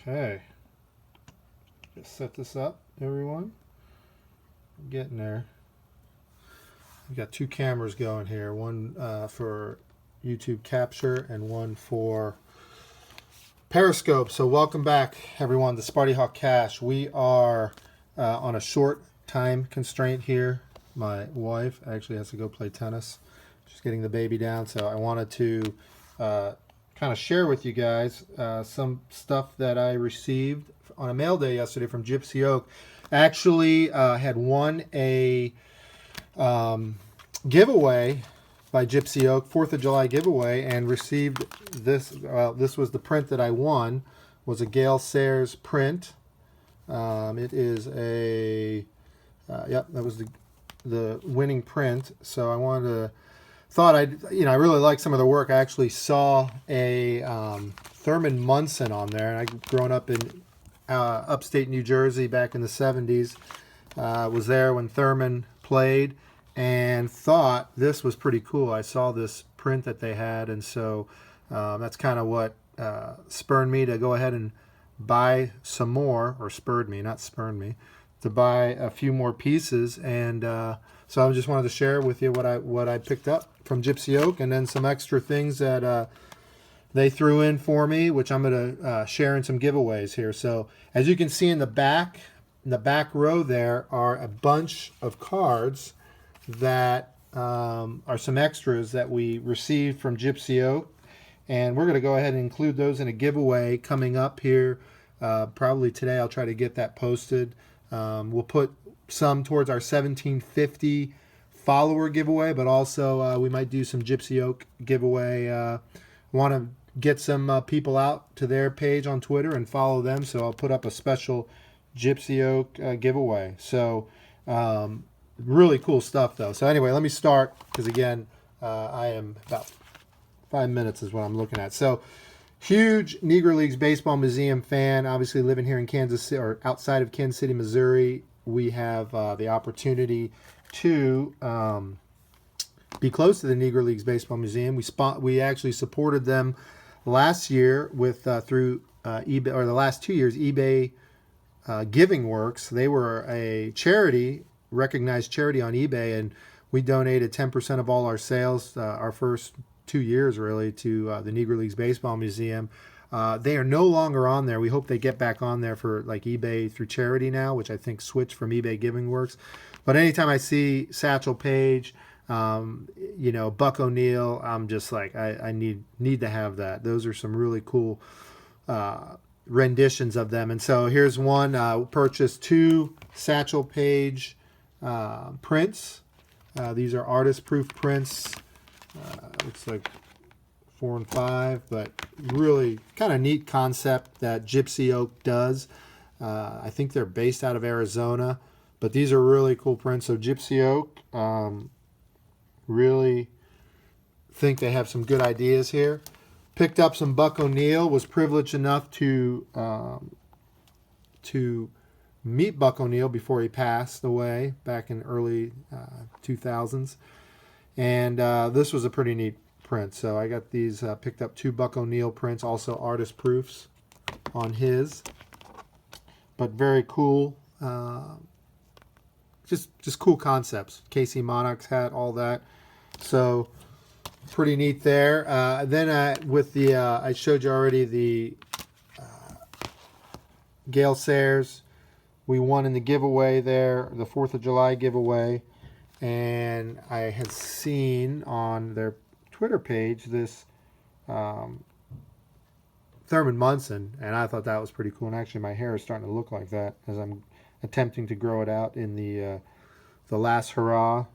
Okay, just set this up, everyone. I'm getting there. We got two cameras going here, one for YouTube capture and one for Periscope. So welcome back, everyone, to SpartyHawk Cash. We are on a short time constraint here. My wife actually has to go play tennis. She's getting the baby down, so I wanted to kind of share with you guys some stuff that I received on a mail day yesterday from Gypsy Oak. Actually had won a giveaway by Gypsy Oak, 4th of July giveaway, and received this. This was the print that I won, was a Gail Sayers print. It is a, yep, that was the winning print. So I wanted to, thought I really like some of the work. I actually saw a Thurman Munson on there, and I've grown up in upstate New Jersey back in the 70s. Was there when Thurman played, and thought this was pretty cool. I saw this print that they had, and so that's kind of what spurred me to go ahead and buy some more, or spurred me, not spurned me, to buy a few more pieces. And so I just wanted to share with you what I picked up from Gypsy Oak, and then some extra things that they threw in for me, which I'm going to share in some giveaways here. So as you can see in the back row there are a bunch of cards that are some extras that we received from Gypsy Oak, and we're going to go ahead and include those in a giveaway coming up here. Probably today I'll try to get that posted. We'll put some towards our 1750 follower giveaway, but also we might do some Gypsy Oak giveaway. Want to get some people out to their page on Twitter and follow them, so I'll put up a special Gypsy Oak giveaway. So really cool stuff though. So anyway, let me start, because again I am about 5 minutes is what I'm looking at. So huge Negro Leagues Baseball Museum fan, obviously living here in Kansas City, or outside of Kansas City, Missouri. We have the opportunity to be close to the Negro Leagues Baseball Museum. We actually supported them last year with through eBay, or the last 2 years, eBay Giving Works. They were a charity, recognized charity on eBay, and we donated 10% of all our sales our first 2 years really to the Negro Leagues Baseball Museum. They are no longer on there. We hope they get back on there for like eBay through charity now, which I think switched from eBay Giving Works. But anytime I see Satchel Paige, Buck O'Neill, I'm just like, I need to have that. Those are some really cool renditions of them. And so here's one. Purchased 2 Satchel Paige prints. These are artist proof prints. Looks like 4 and 5, but really kind of neat concept that Gypsy Oak does. I think they're based out of Arizona, but these are really cool prints. So Gypsy Oak, really think they have some good ideas here. Picked up some Buck O'Neill. Was privileged enough to meet Buck O'Neill before he passed away back in early 2000s. And this was a pretty neat print. So I got these, picked up 2 Buck O'Neill prints, also artist proofs on his. But very cool. Just cool concepts. KC Monarchs hat, all that. So pretty neat there. Then with the, I showed you already the Gail Sayers. We won in the giveaway there, the 4th of July giveaway. And I had seen on their Twitter page this Thurman Munson, and I thought that was pretty cool. And actually my hair is starting to look like that as I'm attempting to grow it out in the last hurrah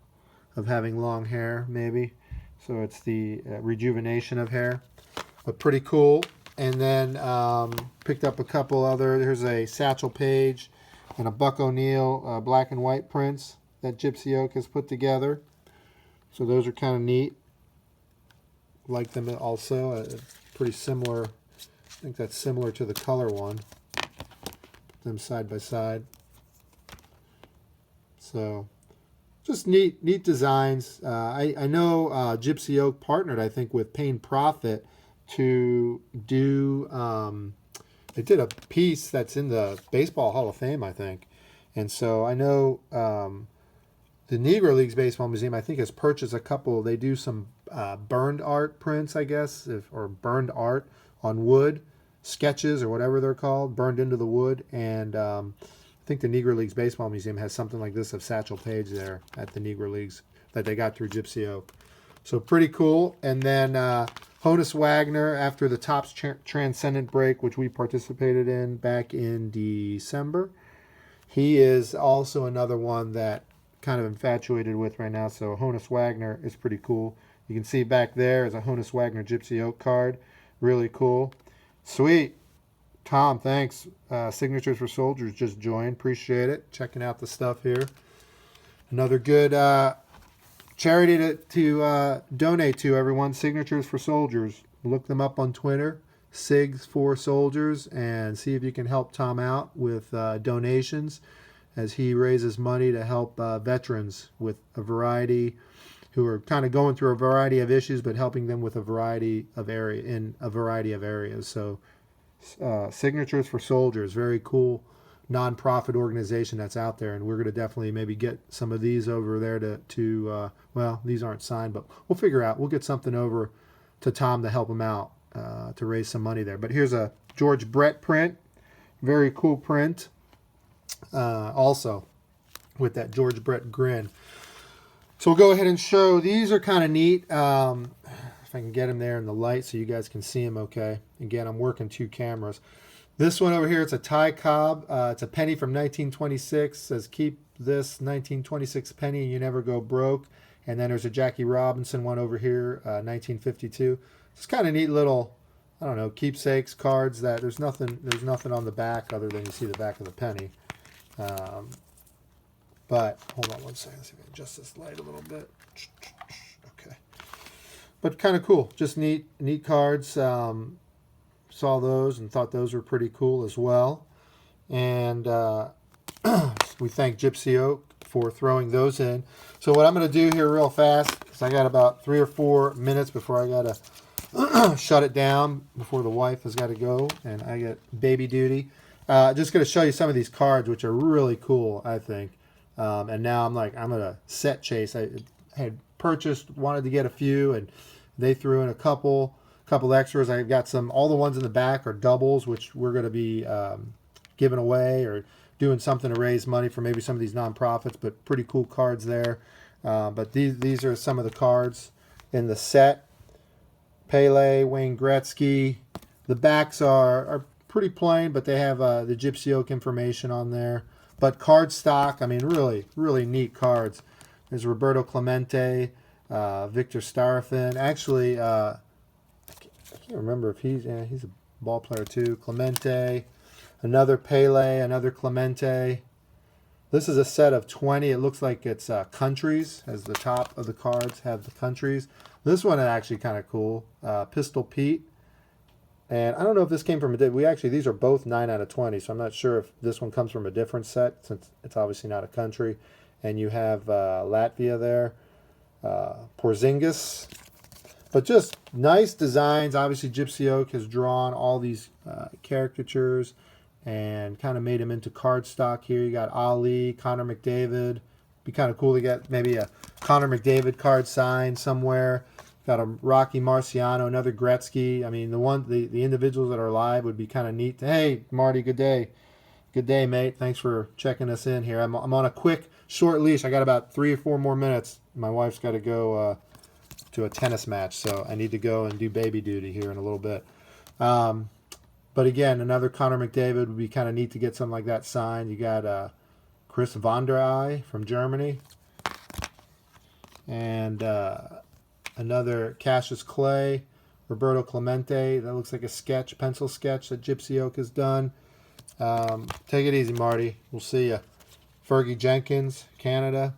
of having long hair, maybe. So it's the rejuvenation of hair, but pretty cool. And then picked up a couple other, there's a Satchel Paige and a Buck O'Neill black and white prints that Gypsy Oak has put together. So those are kind of neat. Like them also. Pretty similar. I think that's similar to the color one. Put them side by side. So just neat designs. I know Gypsy Oak partnered, I think, with Payne Profit to do they did a piece that's in the Baseball Hall of Fame, I think. And so I know the Negro Leagues Baseball Museum, I think, has purchased a couple. They do some burned art prints, I guess, or burned art on wood, sketches or whatever they're called, burned into the wood. And I think the Negro Leagues Baseball Museum has something like this of Satchel Paige there at the Negro Leagues that they got through Gypsy Oak. So pretty cool. And then Honus Wagner, after the Topps Transcendent break, which we participated in back in December, he is also another one that kind of infatuated with right now. So Honus Wagner is pretty cool. You can see back there is a Honus Wagner Gypsy Oak card. Really cool. Sweet. Tom, thanks. Signatures for Soldiers just joined. Appreciate it. Checking out the stuff here. Another good charity to donate to, everyone. Signatures for Soldiers. Look them up on Twitter. SIGs for Soldiers, and see if you can help Tom out with donations as he raises money to help veterans with a variety, who are kind of going through a variety of issues, but helping them with a variety of areas. So Signatures for Soldiers, very cool nonprofit organization that's out there, and we're going to definitely maybe get some of these over there to well, these aren't signed, but we'll figure out. We'll get something over to Tom to help him out to raise some money there. But here's a George Brett print, very cool print, also with that George Brett grin. So we'll go ahead and show. These are kind of neat. If I can get them there in the light so you guys can see them okay. Again, I'm working two cameras. This one over here, it's a Ty Cobb. It's a penny from 1926. Says, keep this 1926 penny and you never go broke. And then there's a Jackie Robinson one over here, 1952. It's kind of neat little, I don't know, keepsakes, cards that there's nothing on the back other than you see the back of the penny. But hold on one second. Let's see if I can adjust this light a little bit. Okay. But kind of cool. Just neat cards. Saw those and thought those were pretty cool as well. And we thank Gypsy Oak for throwing those in. So what I'm going to do here real fast, because I got about 3 or 4 minutes before I got to shut it down, before the wife has got to go and I get baby duty. Just going to show you some of these cards, which are really cool, I think. And now I'm going to set chase. I had purchased, wanted to get a few, and they threw in a couple extras. I've got all the ones in the back are doubles, which we're going to be giving away or doing something to raise money for maybe some of these nonprofits, but pretty cool cards there. But these are some of the cards in the set. Pele, Wayne Gretzky. The backs are pretty plain, but they have the Gypsy Oak information on there. But card stock, I mean, really, really neat cards. There's Roberto Clemente, Victor Starfin. Actually, I can't remember if he's a ball player too. Clemente, another Pele, another Clemente. This is a set of 20. It looks like it's countries, as the top of the cards have the countries. This one is actually kind of cool. Pistol Pete. And I don't know if this came from these are both 9 out of 20, so I'm not sure if this one comes from a different set, since it's obviously not a country. And you have Latvia there, Porzingis. But just nice designs. Obviously, Gypsy Oak has drawn all these caricatures and kind of made them into cardstock here. You got Ali, Connor McDavid. Be kind of cool to get maybe a Connor McDavid card signed somewhere. Got a Rocky Marciano, another Gretzky. I mean, the individuals that are alive would be kind of neat. Hey, Marty, good day. Good day, mate. Thanks for checking us in here. I'm on a quick, short leash. I got about 3 or 4 more minutes. My wife's got to go to a tennis match, so I need to go and do baby duty here in a little bit. But again, another Connor McDavid would be kind of neat to get something like that signed. You got Chris von der Eye from Germany. And another Cassius Clay, Roberto Clemente. That looks like a pencil sketch that Gypsy Oak has done. Take it easy, Marty. We'll see you. Fergie Jenkins, Canada.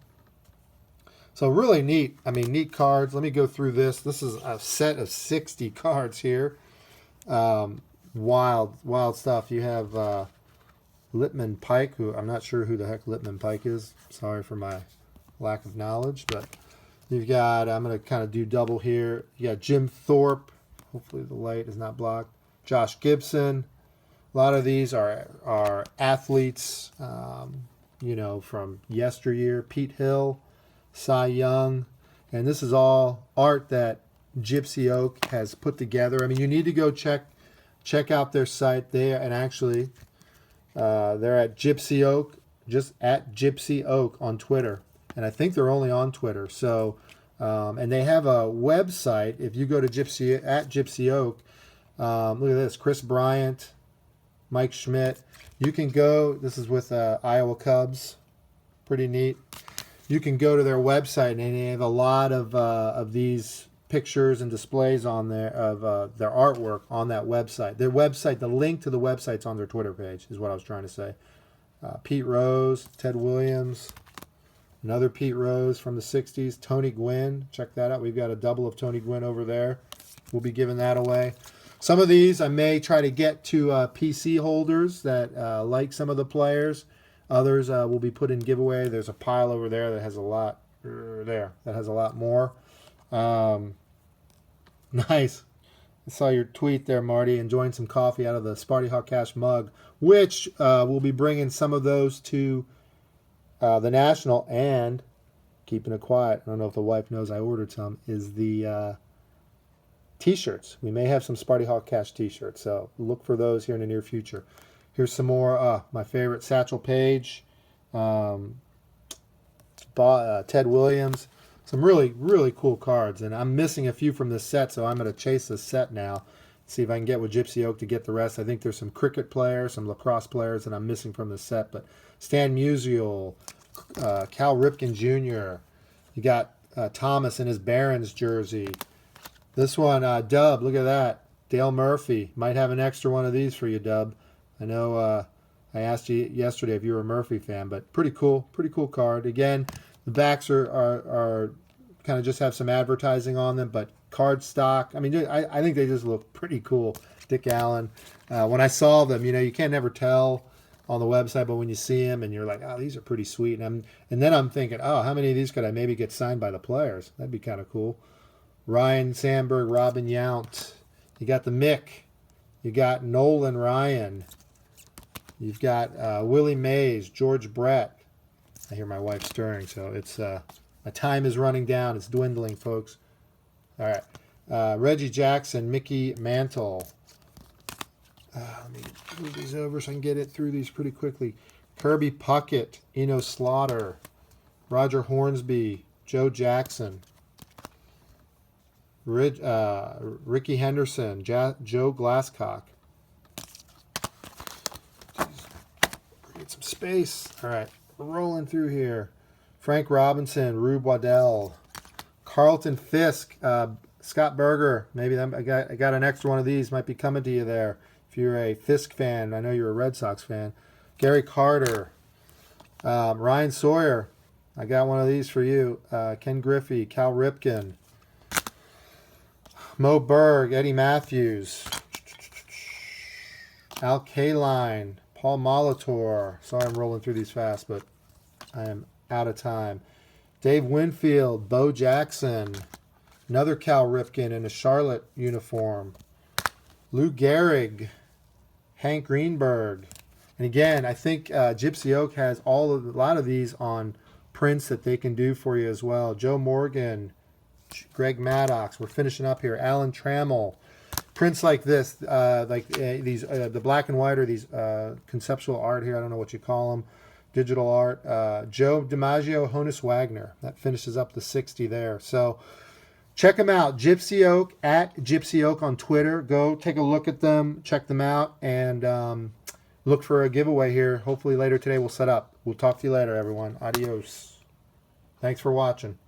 So really neat. I mean, neat cards. Let me go through this. This is a set of 60 cards here. Wild stuff. You have Lippman Pike, who I'm not sure who the heck Lippman Pike is. Sorry for my lack of knowledge, but you've got, I'm going to kind of do double here. You got Jim Thorpe. Hopefully the light is not blocked. Josh Gibson. A lot of these are athletes, you know, from yesteryear. Pete Hill, Cy Young, and this is all art that Gypsy Oak has put together. I mean, you need to go check out their site there, and actually, they're at Gypsy Oak, just at Gypsy Oak on Twitter, and I think they're only on Twitter. So, and they have a website. If you go to Gypsy Oak, look at this: Chris Bryant, Mike Schmidt. You can go. This is with Iowa Cubs. Pretty neat. You can go to their website, and they have a lot of these pictures and displays on there of their artwork on that website. Their website, the link to the website's on their Twitter page, is what I was trying to say. Pete Rose, Ted Williams, another Pete Rose from the 60s, Tony Gwynn. Check that out. We've got a double of Tony Gwynn over there. We'll be giving that away. Some of these I may try to get to PC holders that like some of the players. Others will be put in giveaway. There's a pile over there that has a lot that has a lot more. Nice. I saw your tweet there, Marty, enjoying some coffee out of the SpartyHawk Cash mug, which we'll be bringing some of those to the National, and keeping it quiet, I don't know if the wife knows I ordered some, is the T-shirts. We may have some SpartyHawk Cash T-shirts, so look for those here in the near future. Here's some more, my favorite, Satchel Paige, Ted Williams. Some really, really cool cards, and I'm missing a few from this set, so I'm going to chase this set now, see if I can get with Gypsy Oak to get the rest. I think there's some cricket players, some lacrosse players that I'm missing from the set, but Stan Musial, Cal Ripken Jr., you got Thomas in his Barons jersey. This one, Dub, look at that. Dale Murphy. Might have an extra one of these for you, Dub. I know I asked you yesterday if you were a Murphy fan, but pretty cool card. Again, the backs are kind of just have some advertising on them, but card stock. I mean, I think they just look pretty cool. Dick Allen. When I saw them, you know, you can't never tell on the website, but when you see them and you're like, oh, these are pretty sweet. And then I'm thinking, oh, how many of these could I maybe get signed by the players? That'd be kind of cool. Ryan Sandberg, Robin Yount. You got the Mick. You got Nolan Ryan. You've got Willie Mays, George Brett. I hear my wife stirring, so it's my time is running down. It's dwindling, folks. All right. Reggie Jackson, Mickey Mantle. Let me move these over so I can get it through these pretty quickly. Kirby Puckett, Eno Slaughter, Roger Hornsby, Joe Jackson, Ricky Henderson, Joe Glasscock. Get some space. All right, we're rolling through here. Frank Robinson, Rube Waddell, Carlton Fisk, Scott Berger. Maybe I got an extra one of these. Might be coming to you there. If you're a Fisk fan, I know you're a Red Sox fan. Gary Carter, Ryan Sawyer. I got one of these for you. Ken Griffey, Cal Ripken, Mo Berg, Eddie Matthews, Al Kaline, Paul Molitor. Sorry I'm rolling through these fast, but I am out of time. Dave Winfield, Bo Jackson, another Cal Ripken in a Charlotte uniform. Lou Gehrig, Hank Greenberg. And again, I think Gypsy Oak has a lot of these on prints that they can do for you as well. Joe Morgan, Greg Maddox. We're finishing up here. Alan Trammell. Prints like this, these, the black and white, or these conceptual art here. I don't know what you call them. Digital art. Joe DiMaggio, Honus Wagner. That finishes up the 60 there. So check them out. Gypsy Oak, at Gypsy Oak on Twitter. Go take a look at them, check them out, and look for a giveaway here. Hopefully later today we'll set up. We'll talk to you later, everyone. Adios. Thanks for watching.